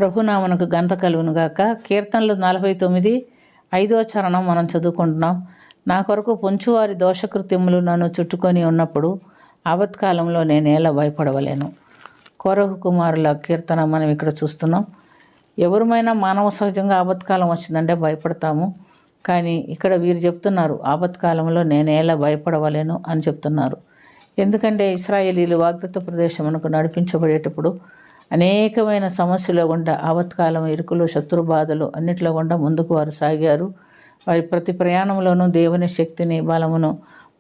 ప్రభునామనకు ఘనత కలుగునుగాక. కీర్తనలు 49:5వ చరణం మనం చదువుకుంటున్నాం. నా కొరకు పొంచువారి దోషకృత్యములు నన్ను చుట్టుకొని ఉన్నప్పుడు ఆపత్కాలంలో నేనేలా భయపడవలేను. కోరహు కుమారుల కీర్తన మనం ఇక్కడ చూస్తున్నాం. ఎవరిమైనా మానవ సహజంగా ఆపత్కాలం వచ్చిందంటే భయపడతాము. కానీ ఇక్కడ వీరు చెప్తున్నారు, ఆపత్కాలంలో నేనేలా భయపడవలేను అని చెప్తున్నారు. ఎందుకంటే ఇశ్రాయేలీలు వాగ్దత్త ప్రదేశమునకు నడిపించబడేటప్పుడు అనేకమైన సమస్యల గుండా, ఆపత్కాలం, ఇరుకులు, శత్రు బాధలు అన్నిట్లో గుండా ముందుకు వారు సాగారు. వారి ప్రతి ప్రయాణంలోనూ దేవుని శక్తిని, బలమును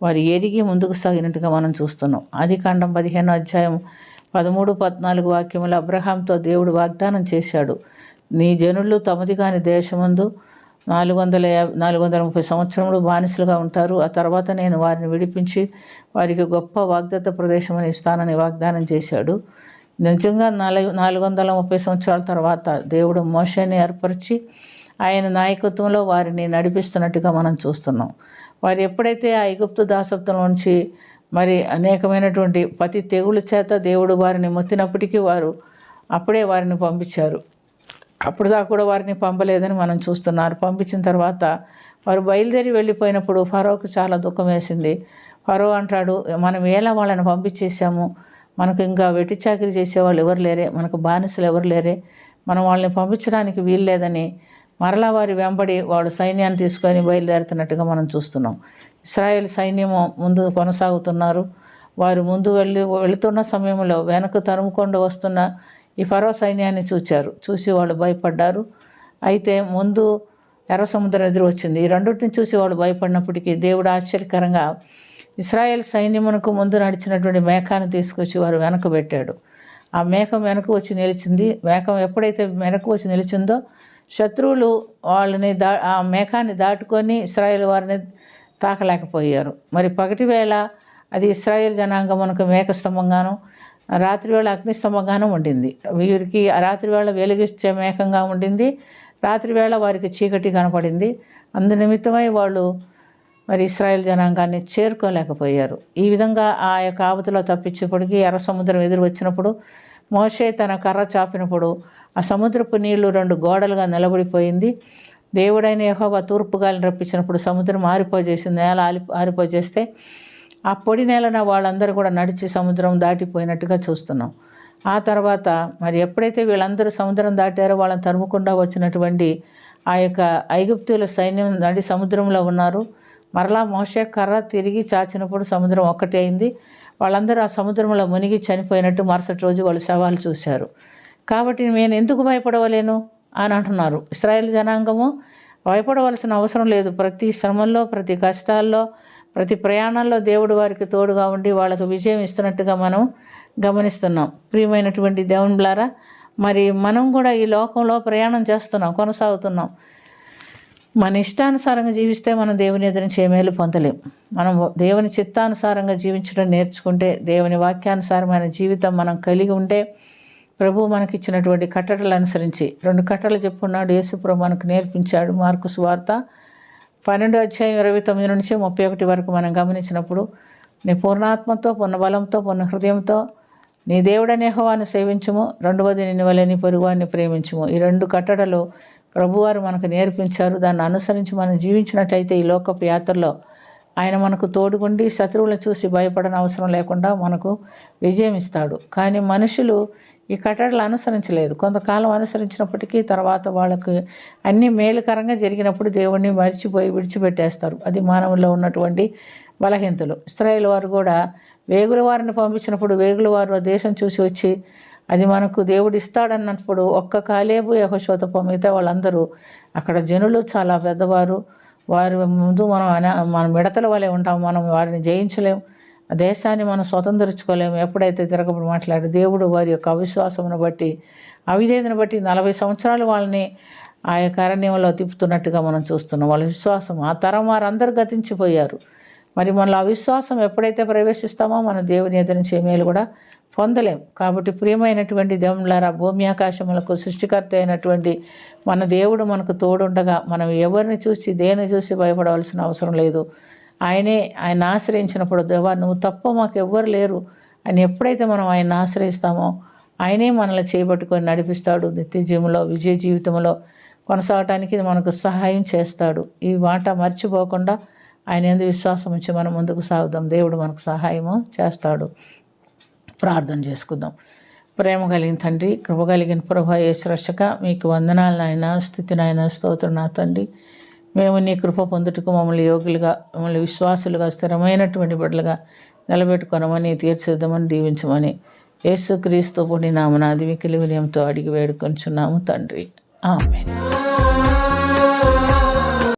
వారు ఎరిగి ముందుకు సాగినట్టుగా మనం చూస్తున్నాం. ఆదికాండం 15:13-14 వాక్యములు అబ్రహాంతో దేవుడు వాగ్దానం చేశాడు. నీ జనులు తమది కాని దేశమందు 430 సంవత్సరములు బానిసలుగా ఉంటారు. ఆ తర్వాత నేను వారిని విడిపించి వారికి గొప్ప వాగ్దత్త ప్రదేశమని ఇస్తానని వాగ్దానం చేశాడు. నిజంగా 430 సంవత్సరాల తర్వాత దేవుడు మోషేని ఏర్పరిచి ఆయన నాయకత్వంలో వారిని నడిపిస్తున్నట్టుగా మనం చూస్తున్నాం. వారు ఎప్పుడైతే ఆ ఐగుప్తు దాసత్వం నుంచి మరి అనేకమైనటువంటి ప్రతి తెగుళ్ళ చేత దేవుడు వారిని మొత్తినప్పటికీ వారు అప్పుడే వారిని పంపించారు. అప్పుడు దాకా కూడా వారిని పంపలేదని మనం చూస్తున్నారు. పంపించిన తర్వాత వారు బయలుదేరి వెళ్ళిపోయినప్పుడు ఫరోకు చాలా దుఃఖం వేసింది. ఫరో అంటాడు, మనం ఎలా వాళ్ళని పంపించేసాము, మనకు ఇంకా వెట్టి చాకిరి చేసేవాళ్ళు ఎవరు లేరే, మనకు బానిసలు ఎవరు లేరే, మనం వాళ్ళని పంపించడానికి వీలు లేదని మరలా వారి వెంబడి వాడు సైన్యాన్ని తీసుకొని బయలుదేరుతున్నట్టుగా మనం చూస్తున్నాం. ఇశ్రాయేల్ సైన్యము ముందు కొనసాగుతున్నారు. వారు ముందు వెళుతున్న సమయంలో వెనక తరుముಕೊಂಡು వస్తున్న ఈ ఫరో సైన్యాన్ని చూసి వాళ్ళు భయపడ్డారు. అయితే ముందు ఎర్ర సముద్రం ఎదురు వచ్చింది. ఈ రెండింటిని చూసి వాళ్ళు భయపడినప్పటికీ దేవుడు ఆశ్చర్యకరంగా ఇశ్రాయేల్ సైన్యమునకు ముందు నడిచినటువంటి మేఘాన్ని తీసుకొచ్చి వారు వెనక పెట్టాడు. ఆ మేఘం వెనక వచ్చి నిలిచింది. మేఘం ఎప్పుడైతే వెనక వచ్చి నిలిచిందో శత్రువులు వాళ్ళని ఆ మేఘాన్ని దాటుకొని ఇశ్రాయేల్ వారిని తాకలేకపోయారు. మరి పగటి వేళ అది ఇశ్రాయేల్ జనాంగమునకు మేఘస్తంభంగాను, రాత్రివేళ అగ్నిస్తంభంగాను ఉండింది. వీరికి రాత్రివేళ వెలుగిచ్చే మేఘంగా ఉండింది, రాత్రివేళ వారికి చీకటి కనపడింది. అందు నిమిత్తమై వాళ్ళు మరి ఇశ్రాయేల్ జనాంగాన్ని చేరుకోలేకపోయారు. ఈ విధంగా ఆ యొక్క ఆపదలో తప్పించేప్పటికీ ఎర్ర సముద్రం ఎదురు వచ్చినప్పుడు మోషే తన కర్ర చాపినప్పుడు ఆ సముద్రపు నీళ్లు 2 గోడలుగా నిలబడిపోయింది. దేవుడైన యెహోవా తూర్పు గాలిని రప్పించినప్పుడు సముద్రం ఆరిపోజేసింది. నేల ఆరిపోజేస్తే ఆ పొడి నేలన వాళ్ళందరూ కూడా నడిచి సముద్రం దాటిపోయినట్టుగా చూస్తున్నాం. ఆ తర్వాత మరి ఎప్పుడైతే వీళ్ళందరూ సముద్రం దాటారో వాళ్ళని తరుముకుండా వచ్చినటువంటి ఆ యొక్క ఐగుప్తుల సైన్యం నడి సముద్రంలో ఉన్నారు. మరలా మోషే కర్ర తిరిగి చాచినప్పుడు సముద్రం ఒక్కటే అయింది. వాళ్ళందరూ ఆ సముద్రంలో మునిగి చనిపోయినట్టు మరుసటి రోజు వాళ్ళు శవాలు చూశారు. కాబట్టి నేను ఎందుకు భయపడవలేను అని అంటున్నారు. ఇశ్రాయేల్ జనాంగము భయపడవలసిన అవసరం లేదు. ప్రతి శ్రమల్లో, ప్రతి కష్టాల్లో, ప్రతి ప్రయాణంలో దేవుడు వారికి తోడుగా ఉండి వాళ్ళకు విజయం ఇస్తున్నట్టుగా మనం గమనిస్తున్నాం. ప్రియమైనటువంటి దేవునిలారా, మరి మనం కూడా ఈ లోకంలో ప్రయాణం చేస్తున్నాం, కొనసాగుతున్నాం. మన ఇష్టానుసారంగా జీవిస్తే మనం దేవుని ఎదురించి ఏ మేలు పొందలేం. మనం దేవుని చిత్తానుసారంగా జీవించడం నేర్చుకుంటే, దేవుని వాక్యానుసారమైన జీవితం మనం కలిగి ఉంటే, ప్రభు మనకిచ్చినటువంటి కట్టడలు అనుసరించి 2 కట్టడలు చెప్పుకున్నాడు యేసుప్రభు మనకు నేర్పించాడు. మార్కు సువార్త 12:29-31 వరకు మనం గమనించినప్పుడు, నీ పూర్ణాత్మతో, పూర్ణ బలంతో, పూర్ణ హృదయంతో నీ దేవుడైన యెహోవాను సేవించుము, రెండవది నిన్ను వలె నీ పొరుగువారిని ప్రేమించుము. ఈ 2 కట్టడలు ప్రభువారు మనకు నేర్పించారు. దాన్ని అనుసరించి మనం జీవించినట్లయితే ఈ లోకపు యాత్రలో ఆయన మనకు తోడుగుండి శత్రువులను చూసి భయపడని అవసరం లేకుండా మనకు విజయం ఇస్తాడు. కానీ మనుషులు ఈ కట్టడలు అనుసరించలేదు. కొంతకాలం అనుసరించినప్పటికీ తర్వాత వాళ్ళకు అన్ని మేలుకరంగా జరిగినప్పుడు దేవుణ్ణి మర్చిపోయి విడిచిపెట్టేస్తారు. అది మానవుల్లో ఉన్నటువంటి బలహీనతలు. ఇశ్రాయేల్ వారు కూడా వేగుల వారిని పంపించినప్పుడు వేగుల వారు దేశం చూసి వచ్చి అది మనకు దేవుడు ఇస్తాడన్నప్పుడు ఒక్క కాలేబు, యెహోషువ తప్ప మిగతా వాళ్ళందరూ అక్కడ జనులు చాలా పెద్దవారు. వారి ముందు మనం మిడతల వలె ఉంటాం. మనం వారిని జయించలేం. ఆ దేశాన్ని మనం స్వతంత్రించుకోలేము. ఎప్పుడైతే తిరగబడి మాట్లాడి దేవుడు వారి యొక్క అవిశ్వాసమును బట్టి, అవిధేయతను బట్టి 40 సంవత్సరాలు వాళ్ళని ఆ యొక్క అరణ్యంలో తిప్పుతున్నట్టుగా మనం చూస్తున్నాం. వాళ్ళ విశ్వాసం, ఆ తరం వారందరూ గతించిపోయారు. మరి మనలో అవిశ్వాసం ఎప్పుడైతే ప్రవేశిస్తామో మన దేవుని ఎదురించి మేలు కూడా పొందలేం. కాబట్టి ప్రియమైనటువంటి దేవునిలారా, భూమి ఆకాశములకు సృష్టికర్త అయినటువంటి మన దేవుడు మనకు తోడుండగా మనం ఎవరిని చూసి దేని చూసి భయపడవలసిన అవసరం లేదు. ఆయన ఆశ్రయించినప్పుడు, దేవా నువ్వు తప్ప మాకు ఎవ్వరు లేరు అని ఎప్పుడైతే మనం ఆయన ఆశ్రయిస్తామో ఆయనే మనల్ని చేపట్టుకొని నడిపిస్తాడు. నిత్య జీవంలో విజయ జీవితంలో కొనసాగటానికి మనకు సహాయం చేస్తాడు. ఈ మాట మర్చిపోకుండా ఆయన యందు విశ్వాసం ఉంచి మనం ముందుకు సాగుదాం. దేవుడు మనకు సహాయము చేస్తాడు. ప్రార్థన చేసుకుందాం. ప్రేమ కలిగిన తండ్రి, కృప కలిగిన ప్రభా యేసు రక్షక, మీకు వందనాలు నాయన, స్తుతి నాయన, స్తోత్రం నా తండ్రి. మేము నీ కృప పొందుటకు మమ్మల్ని యోగులుగా, మమ్మల్ని విశ్వాసులుగా, స్థిరమైనటువంటి బిడ్డలుగా నిలబెట్టుకొనమని, తీర్చిద్దామని, దీవించమని యేసుక్రీస్తు పుణ్య నామమున మిక్కిలి వినయంతో అడిగి వేడుకొంచున్నాము తండ్రి. ఆమేన్.